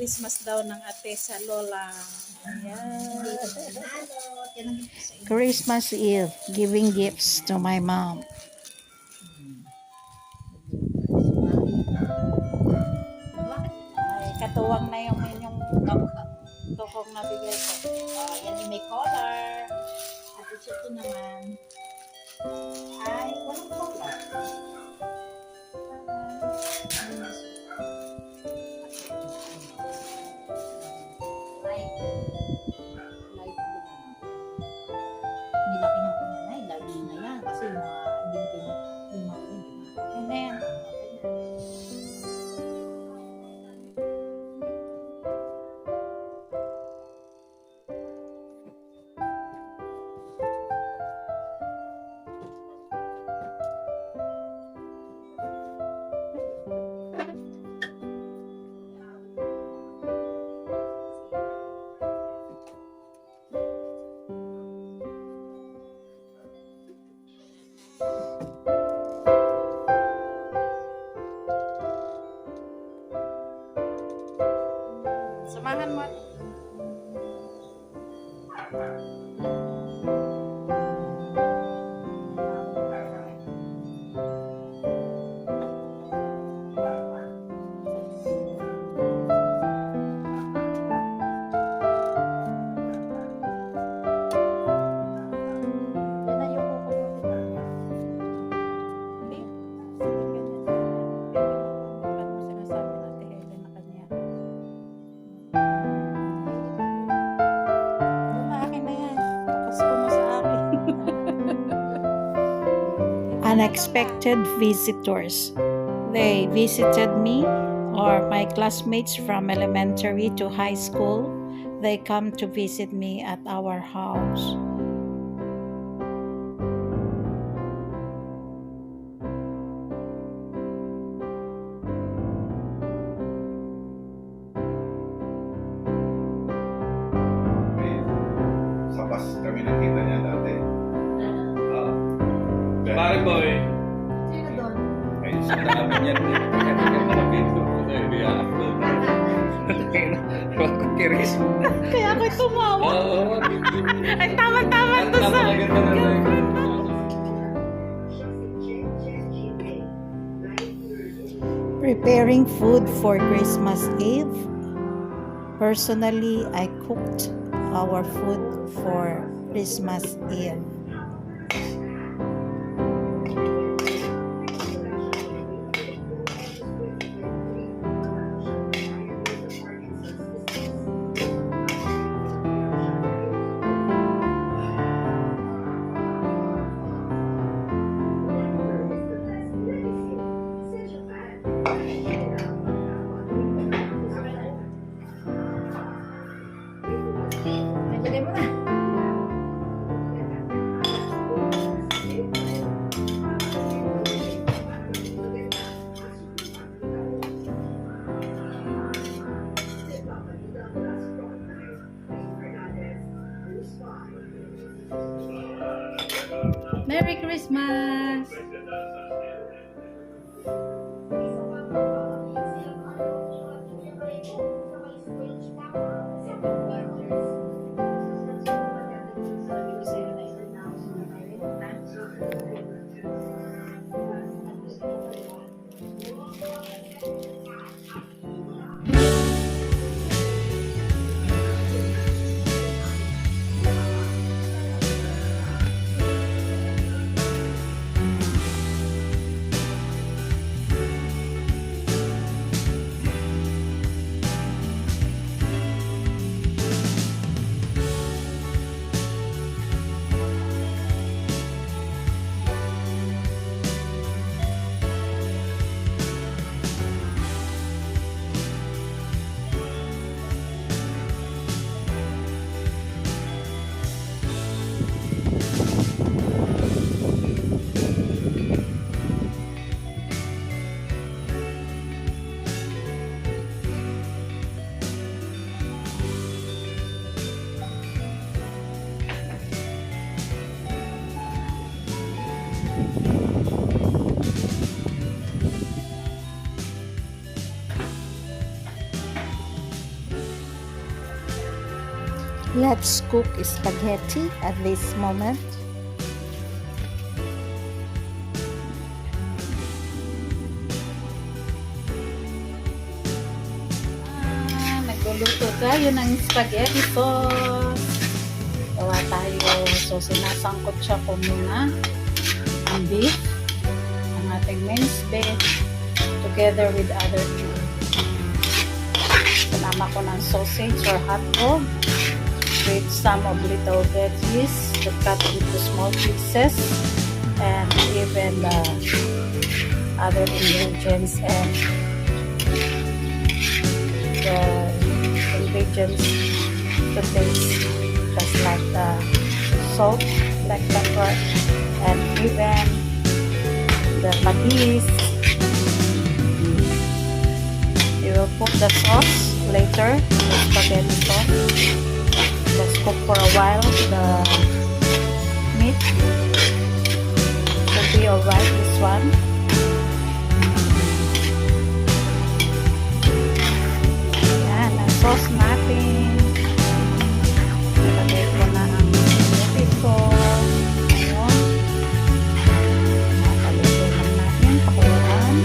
Christmas daw ng ate sa lola. Ayan. Christmas Eve, giving gifts to my mom. Ay, katuwang na yung inyong tukong nabigay ko. Yan yung may collar. At ito naman ay walang collar. Samahan mo. Unexpected visitors. They visited me or my classmates from elementary to high school. They come to visit me at our house. Sa bus kami nakita niya dati. Pare boy. Sino doon? Ay, sa namin yan. Kaya malapit ko po tayo. Kaya ako. Ako kiris. Kaya ako'y tumawa. Oo. Ay, tama-tama to sa... Preparing food for Christmas Eve. Personally, I cooked our food for Christmas Eve. Lagay mo na. Merry Christmas! Let's cook spaghetti at this moment. Nagluluto tayo ng spaghetti sauce. Gawa tayo. So, sinasangkot siya ko muna ang beef, ang ating minced beef, together with other food. Sinama ko ng sausage or hot dog with some of little veggies to cut into small pieces, and even the other ingredients and the ingredients to taste, just like the salt, black pepper, and even the patis. You will put the sauce later, the spaghetti sauce. Just cook for a while the meat. Should be alright, this one. Yan, ang sauce natin. Ilagay ko na ang meat ko. Ngayon. Paluto lang natin, pakuluan.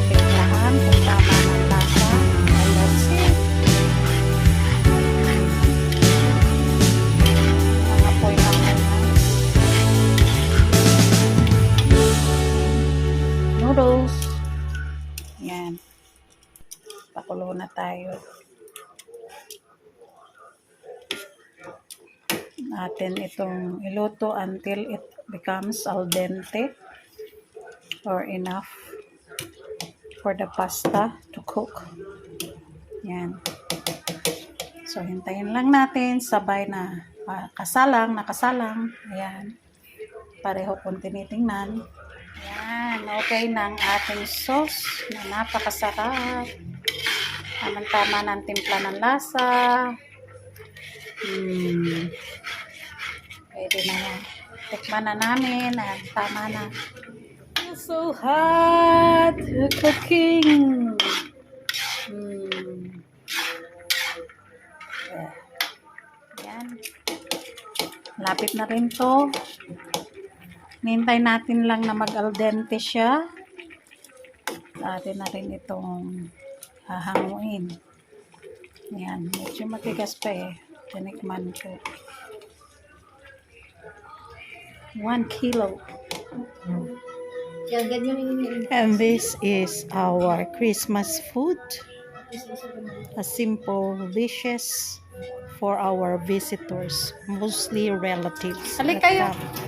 Tignan kung tama ng lasa. And that's it. Apoy lang naman. Noodles. Yan. Pakulo na tayo. Natin itong iluto until it becomes al dente or enough for the pasta to cook. Yan. So, hintayin lang natin. Sabay na nakasalang. Ayan. Pareho kung tinitingnan. Ayan. Okay na ang ating sauce na napakasarap. Tama-tama ng timpla ng lasa. Pwede na yan. Tikman na namin. Ayan, tama na. It's so hot. Cooking. Ayan. Lapit na rin to. Nintay natin lang na mag-al dente siya. Atin na rin itong hahanguin. Ayan. Medyo matigas pa eh. Tinikman ko. 1 kilo. And this is our Christmas food. A simple dishes for our visitors, mostly relatives. Halik that kayo. come.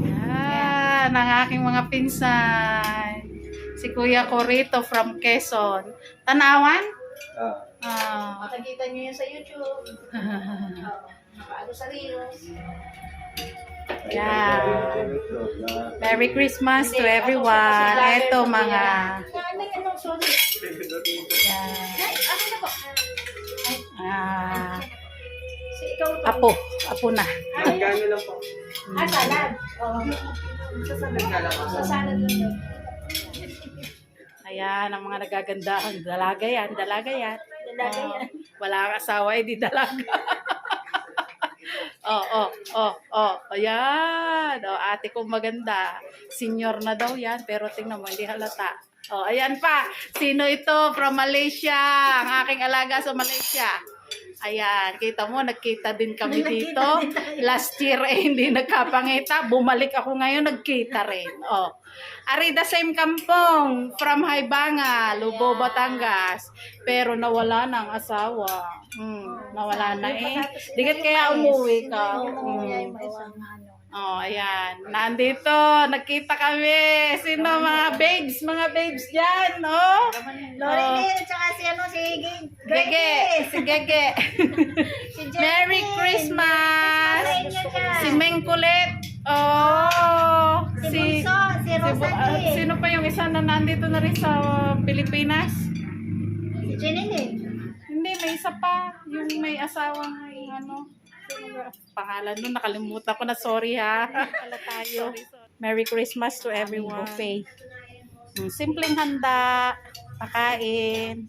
Yan, ang aking mga pinsan. Si Kuya Corito from Quezon. Tanawan? Makikita niyo yan sa YouTube. Nakaano sa Reels. Yan. Merry Christmas to everyone. Ito mga... Yan. Apo na. Gano'n lang po. Salad. Ayan, ang mga nagagandahan. Dalaga yan. Wala kang asawa, di dalaga. Ayan. Ate kong maganda. Senior na daw yan, pero tingnan mo, hindi halata. Ayan pa. Sino ito? From Malaysia. Ang aking alaga sa Malaysia. Ayan, kita mo, nagkita din kami dito. Last year hindi nagkapangita. Bumalik ako ngayon, nagkita rin. Ari, the same kampong from Haibanga, Lubo, Batangas. Pero nawala ng asawa. Nawala na eh. Digat kaya umuwi ka. Ayan. Nandito, nagkita kami. Sino mga babes dyan, Loreline, tsaka si Gege. Si Gege. Merry Christmas. Si Meng Kulit. Si Bunso, si Rosalie. Sino pa yung isa na nandito na rin sa Pilipinas? Si Jenny. Hindi, may isa pa. Yung may asawang pangalan nun, nakalimutan ko na. Sorry ha. Merry Christmas to everyone. Buffet. Simpleng handa, pakain.